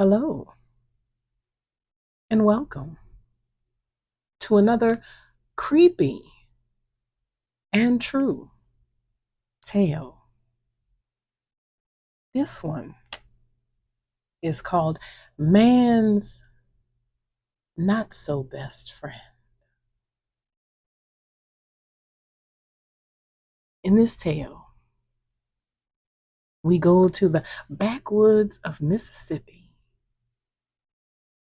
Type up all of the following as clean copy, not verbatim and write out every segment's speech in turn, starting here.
Hello, and welcome to another creepy and true tale. This one is called Man's Not So Best Friend. In this tale, we go to the backwoods of Mississippi,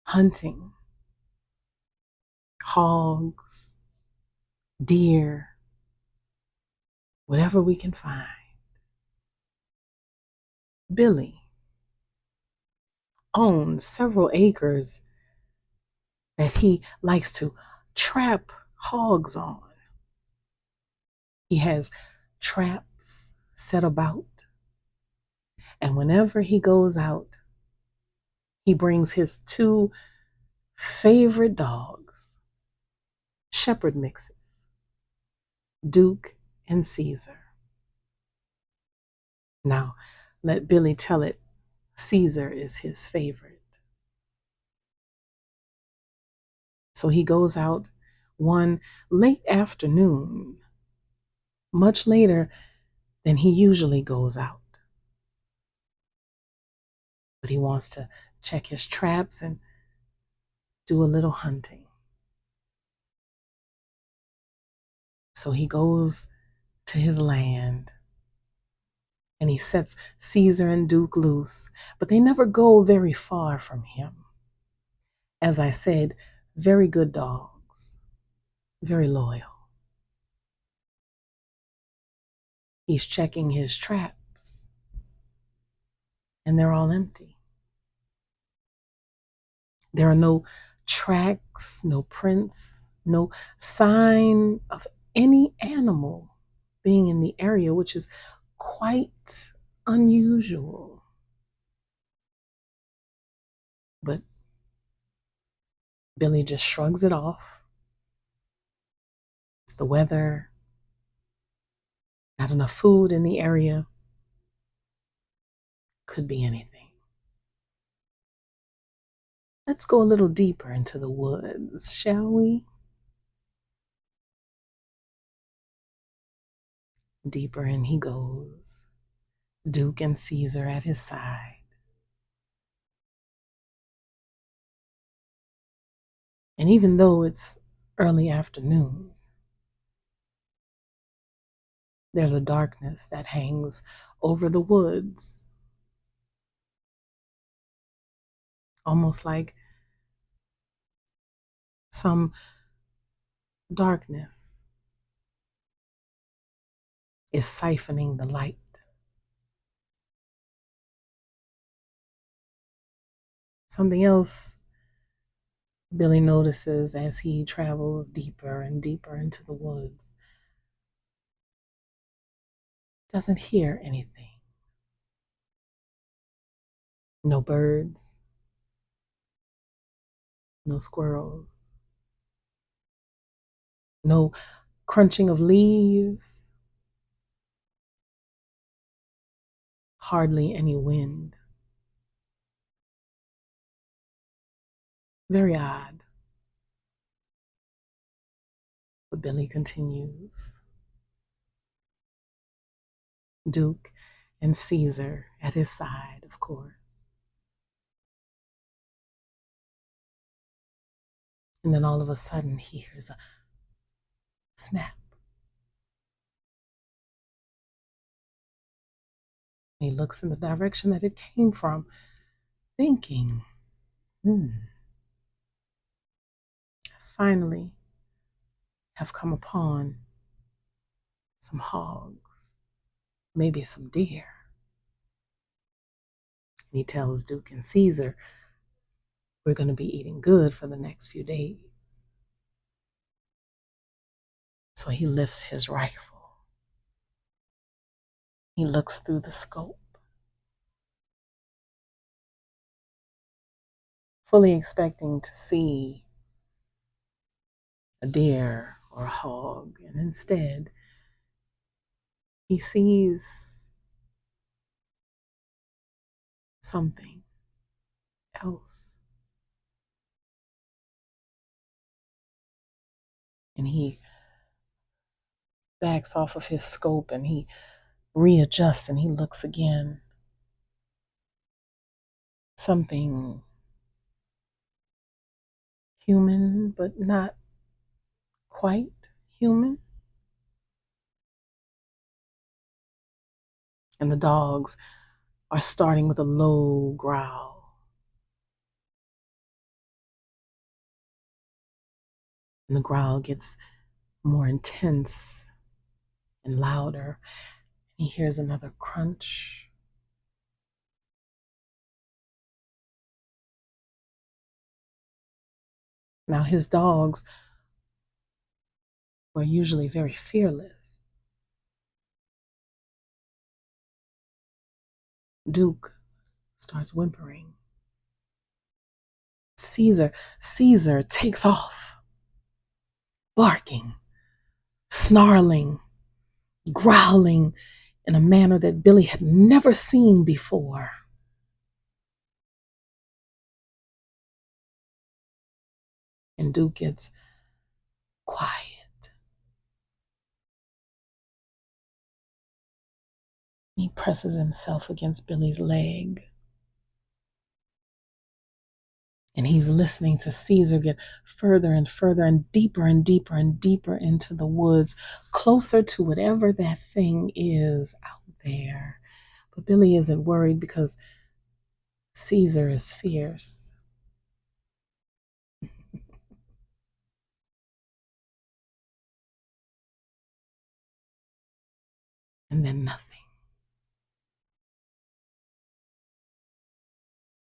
hunting hogs, deer, whatever we can find. Billy owns several acres that he likes to trap hogs on. He has traps set about, and whenever he goes out, he brings his two favorite dogs, shepherd mixes, Duke and Caesar. Now, let Billy tell it, Caesar is his favorite. So he goes out one late afternoon, much later than he usually goes out. But he wants to check his traps and do a little hunting. So he goes to his land and he sets Caesar and Duke loose, but they never go very far from him. As I said, very good dogs, very loyal. He's checking his traps, and they're all empty. There are no tracks, no prints, no sign of any animal being in the area, which is quite unusual. But Billy just shrugs it off. It's the weather, not enough food in the area. Could be anything. Let's go a little deeper into the woods, shall we? Deeper in he goes, Duke and Caesar at his side. And even though it's early afternoon, there's a darkness that hangs over the woods, almost like some darkness is siphoning the light. Something else Billy notices as he travels deeper and deeper into the woods. Doesn't hear anything. No birds, no squirrels, no crunching of leaves, hardly any wind. Very odd. But Billy continues. Duke and Caesar at his side, of course. And then all of a sudden he hears a snap. He looks in the direction that it came from, thinking, finally have come upon some hogs, maybe some deer. And he tells Duke and Caesar, we're going to be eating good for the next few days. So he lifts his rifle. He looks through the scope, fully expecting to see a deer or a hog, and instead he sees something else. And he backs off of his scope and he readjusts and he looks again. Something human, but not quite human. And the dogs are starting with a low growl. And the growl gets more intense and louder. He hears another crunch. Now, his dogs were usually very fearless. Duke starts whimpering. Caesar takes off, barking, snarling, growling in a manner that Billy had never seen before. And Duke gets quiet. He presses himself against Billy's leg. And he's listening to Caesar get further and further and deeper and deeper and deeper into the woods, closer to whatever that thing is out there. But Billy isn't worried because Caesar is fierce. And then nothing.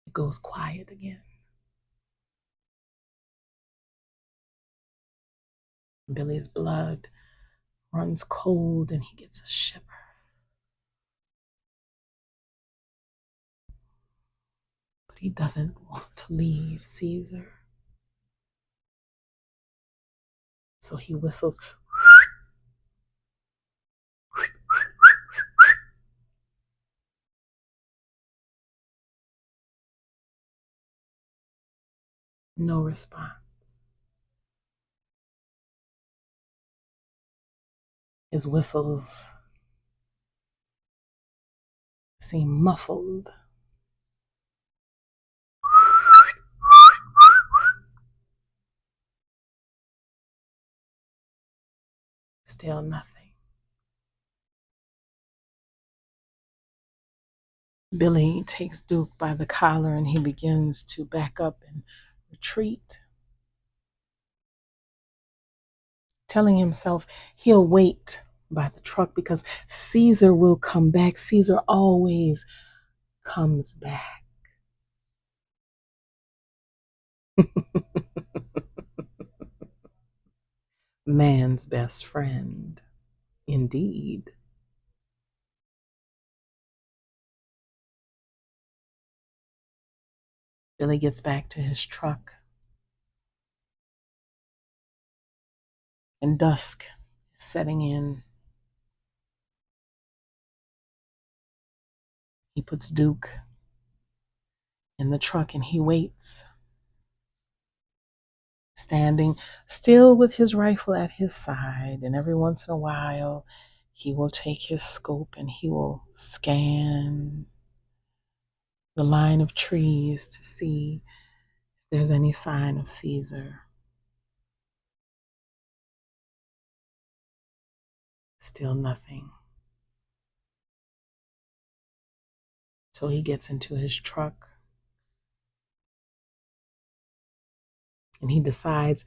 It goes quiet again. Billy's blood runs cold and he gets a shiver. But he doesn't want to leave Caesar. So he whistles. No response. His whistles seem muffled. Still nothing. Billy takes Duke by the collar and he begins to back up and retreat, telling himself he'll wait by the truck because Caesar will come back. Caesar always comes back. Man's best friend, indeed. Billy gets back to his truck, and dusk is setting in. He puts Duke in the truck and he waits, standing still with his rifle at his side. And every once in a while, he will take his scope and he will scan the line of trees to see if there's any sign of Caesar. Still nothing. So he gets into his truck and he decides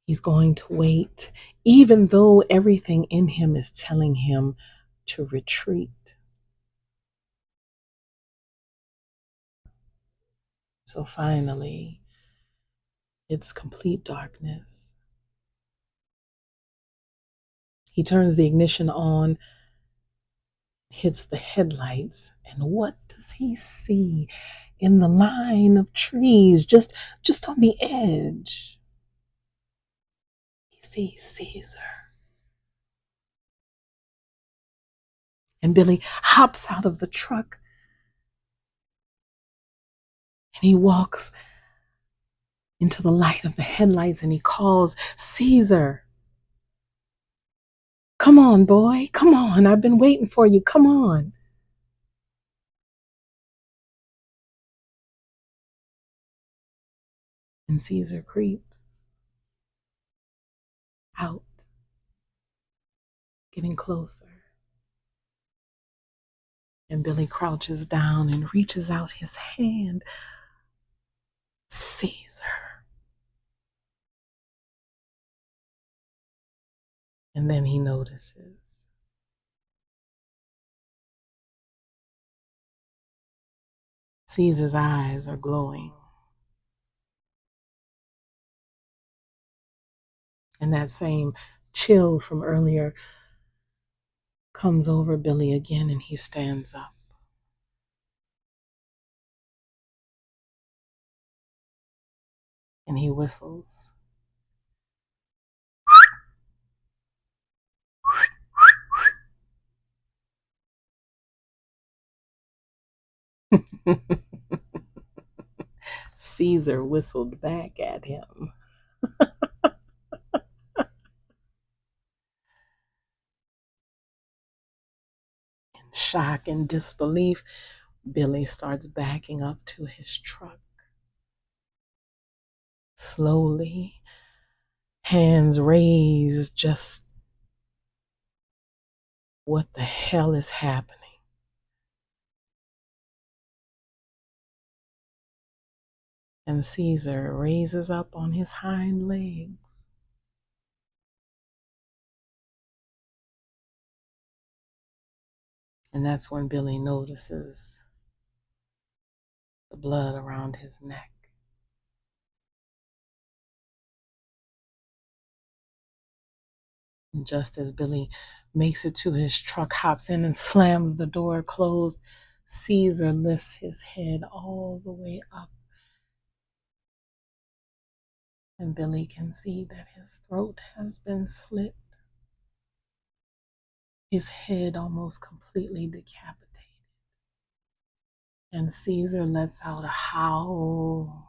he's going to wait, even though everything in him is telling him to retreat. So finally, it's complete darkness. He turns the ignition on, hits the headlights, and what does he see in the line of trees just on the edge? He sees Caesar. And Billy hops out of the truck And he walks into the light of the headlights and he calls, Caesar, come on, boy, come on. I've been waiting for you. Come on. And Caesar creeps out, getting closer. And Billy crouches down and reaches out his hand. Caesar. And then he notices Caesar's eyes are glowing. And that same chill from earlier comes over Billy again, and he stands up. And he whistles. Caesar whistled back at him. In shock and disbelief, Billy starts backing up to his truck. Slowly, hands raised, just what the hell is happening? And Caesar raises up on his hind legs. And that's when Billy notices the blood around his neck. And just as Billy makes it to his truck, hops in and slams the door closed, Caesar lifts his head all the way up. And Billy can see that his throat has been slit, his head almost completely decapitated. And Caesar lets out a howl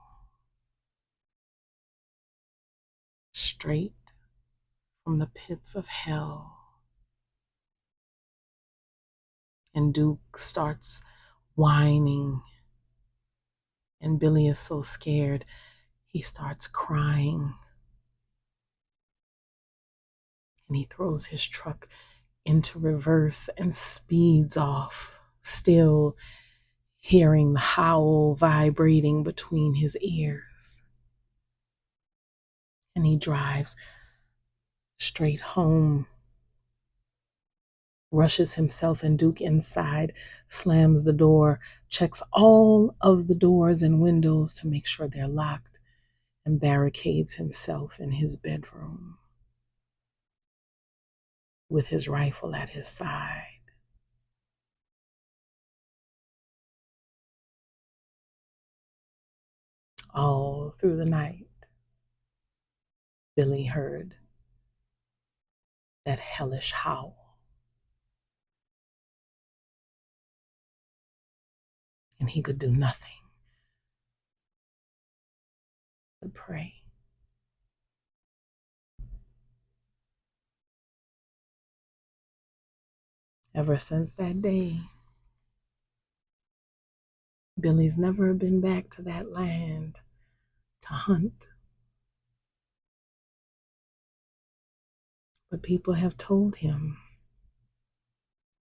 straight from the pits of hell. And Duke starts whining. And Billy is so scared, he starts crying. And he throws his truck into reverse and speeds off, still hearing the howl vibrating between his ears. And he drives straight home, rushes himself and Duke inside, slams the door, checks all of the doors and windows to make sure they're locked, and barricades himself in his bedroom with his rifle at his side. All through the night, Billy heard that hellish howl. And he could do nothing but pray. Ever since that day, Billy's never been back to that land to hunt. But people have told him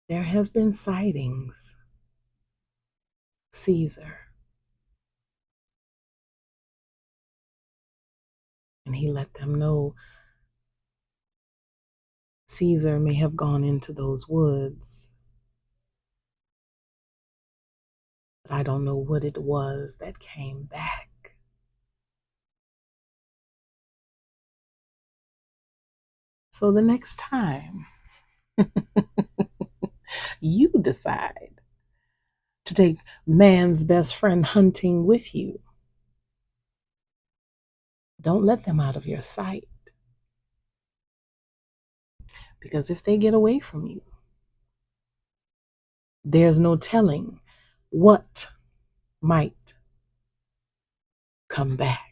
there have been sightings. Caesar. And he let them know Caesar may have gone into those woods, but I don't know what it was that came back. So the next time you decide to take man's best friend hunting with you, don't let them out of your sight. Because if they get away from you, there's no telling what might come back.